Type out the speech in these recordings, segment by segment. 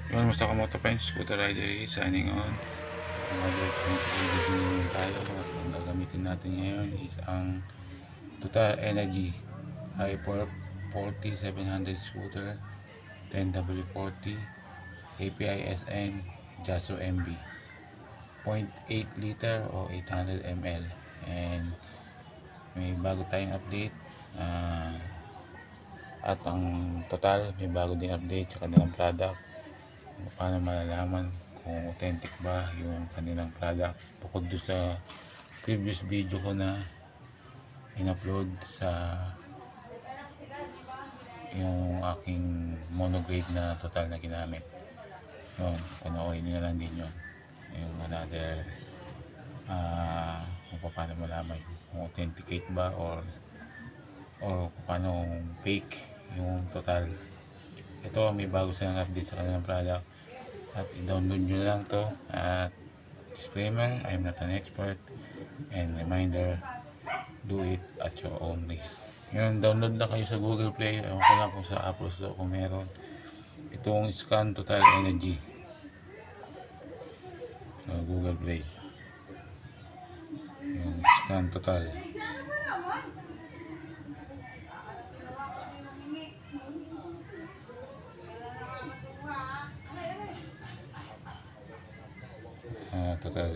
Yun, musta ka moto friends, Scooter Rider signing on. Another video tayo at ang gagamitin natin ngayon is ang Total Energy Hyper 4700 scooter 10W40 API SN Jaso MB 0.8 liter o 800 ml, and may bago tayong update. At ang Total may bago ding update sa kanilang product. Paano malalaman kung authentic ba yung kanilang product, bukod doon sa previous video ko na in-upload sa yung aking monograde na Total na ginamit. Yun, panoorin nyo na lang din yun, yung another kung paano malaman kung authenticate ba or paano fake yung Total. Ito, may bago silang update sa kanilang product at i-download nyo lang to. At disclaimer, I'm not an expert, and reminder, do it at your own risk. Yun, download na kayo sa Google Play. Ewan ko lang kung sa Apple Store kung meron itong Scan Total Energy sa Google Play. Yung Scan Total. Total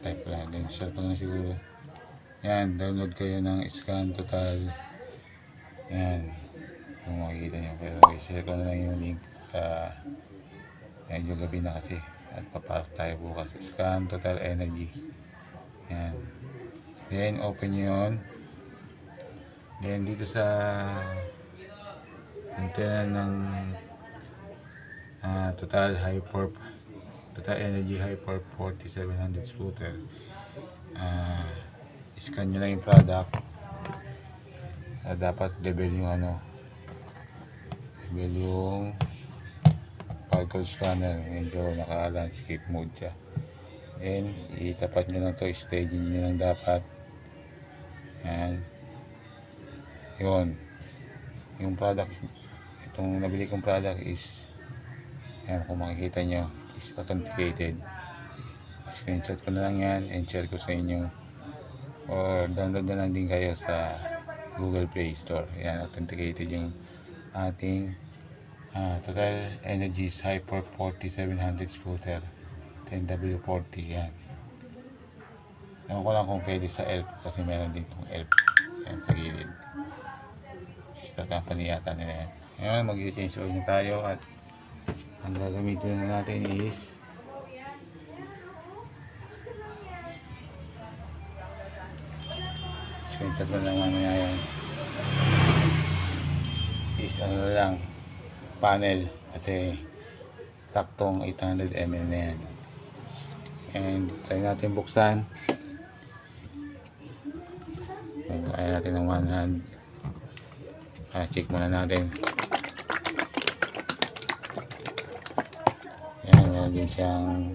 type lang din, share ko na siguro. Yan, download kayo ng Scan Total. Yan, kung makikita nyo, pero i-share ko na lang yung link sa medyo gabi na kasi at papasok tayo bukas. Scan Total Energy. Yan, then open nyo yun. Then dito sa antenna ng Total Energy Hyper 4700 scooter, scan nyo lang yung product. Dapat level yung level yung barcode scanner, medyo naka-landscape mode siya. Then itapat nyo lang to, staging nyo lang dapat. Yan, yun yung product. Itong nabili kong product is yan, kung makikita nyo, is authenticated. Screenshot ko na lang yan and share ko sa inyo, or download na lang din kayo sa Google Play Store. Yan, authenticated yung ating Total Energies Hyper 4700 scooter 10W40. Yan, ewan ko lang kung pwede sa ELF, kasi meron din itong ELF yan sa gilid. Sister company yata nila yan. Yan, mag-change oil na tayo at ang gagamitin na natin is screenshot ko lang mamaya yan, is lang panel, kasi saktong 800 ml na yan. And try natin buksan. Kaya natin ng one hand. Check muna natin. Yan, meron din siyang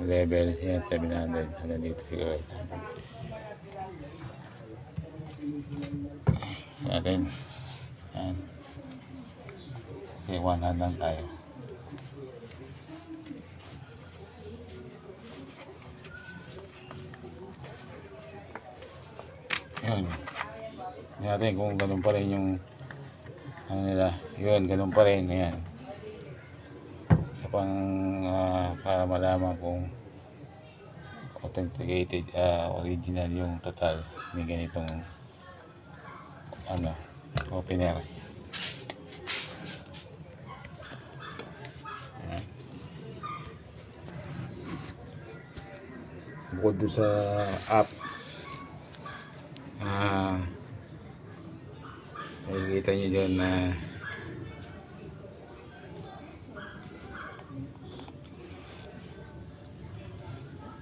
level. Yan, 700 hanggang dito siguro 800 natin. Yan, kasi one hand lang tayo. Yun, natin kung ganun pa rin yung nila. Yun, ganun pa rin. Ayan, sa pang para malaman kung authenticated, original yung Total. May ganitong opener. Ayan. Bukod doon sa app, makikita nyo dyan na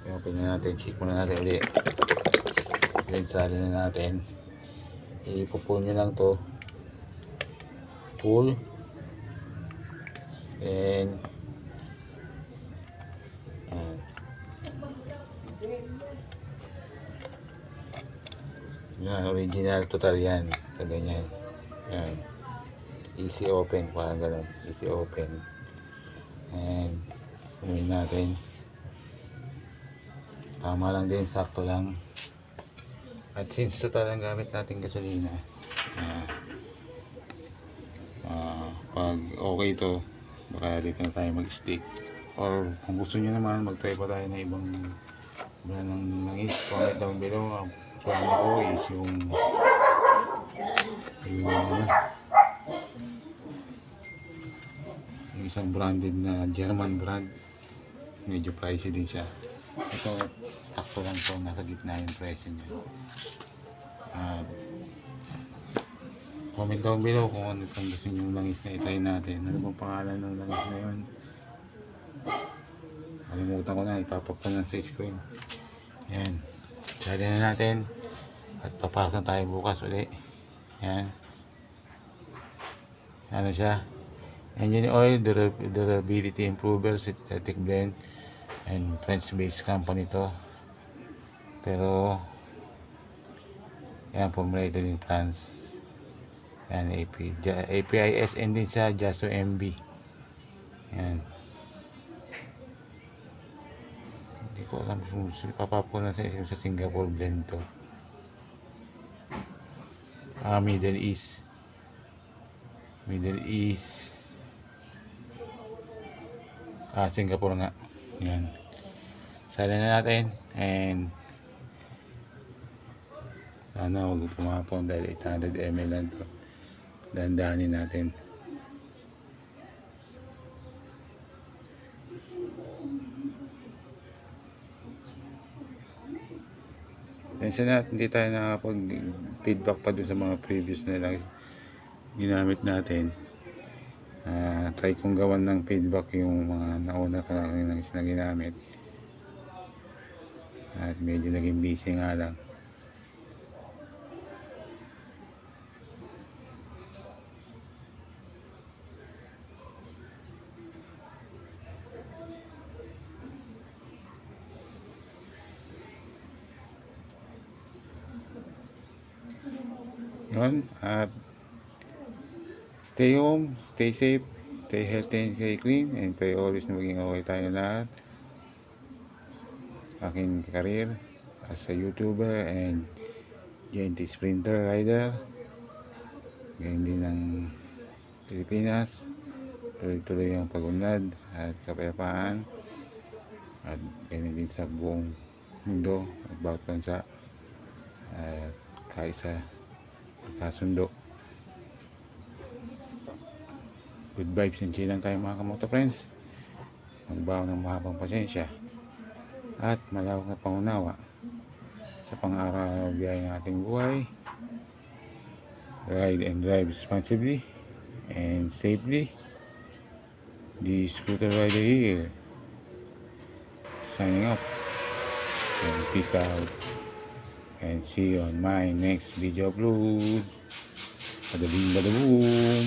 open na natin, check muna natin ulit. Then sali na natin, ipupull nyo lang to, pull, then yan, original Total yan, ganyan. Yan, easy open, parang ganun, easy open. And kunin natin, tama lang din, sakto lang. At since total ang gamit natin gasolina, pag okay to, baka dito na tayo mag-stick. Or kung gusto nyo naman, mag-try pa tayo ng ibang brand ng langis. Comment down below. Ang plan ko is yung isang branded na German brand. Medyo pricey din siya. Ito, sakto lang to, nasa gitna yung presyo niya. Comment down below kung ano pang gusto nyo langis na itry natin. Ano bang pangalan ng langis na yun? Kalimutan ko na, ipapap ko na sa screen. Yan, try na natin at papasok na tayo bukas ulit. Yan, ano siya, engine oil, durability improver, synthetic blend, and French based company to, pero yan, formulated in France. Yan, APISN din siya, Jaso MB. Yan, hindi ko alam kung papapo na sa Singapore blend to. Middle East, Singapore nga. Yan, sala na natin, and sana huwag pumapon dahil 800 ml lang to. Dandanin natin. Pensa na, hindi tayo nakapag-feedback pa dun sa mga previous na lang ginamit natin. Try kong gawan ng feedback yung mga nauna ka lang na ginamit. At medyo naging busy nga lang. Yun, at stay home, stay safe, stay healthy and stay clean, and pray always na maging okay tayo lahat. Aking career as a YouTuber and GNT Sprinter Rider, ganyan din ng Pilipinas, tuloy-tuloy ang pag-unlad at kapayapaan, at ganyan din sa buong mundo at bawat bansa, at kaisa kasundo. Good vibes and chill lang tayo mga kamoto friends. Magbaon ng mahabang pasensya at malawak na pangunawa sa pang-araw biyahe ng ating buhay. Ride and drive responsibly and safely. The Scooter Rider here, signing off, and peace out, and see you on my next video upload. Bada boom.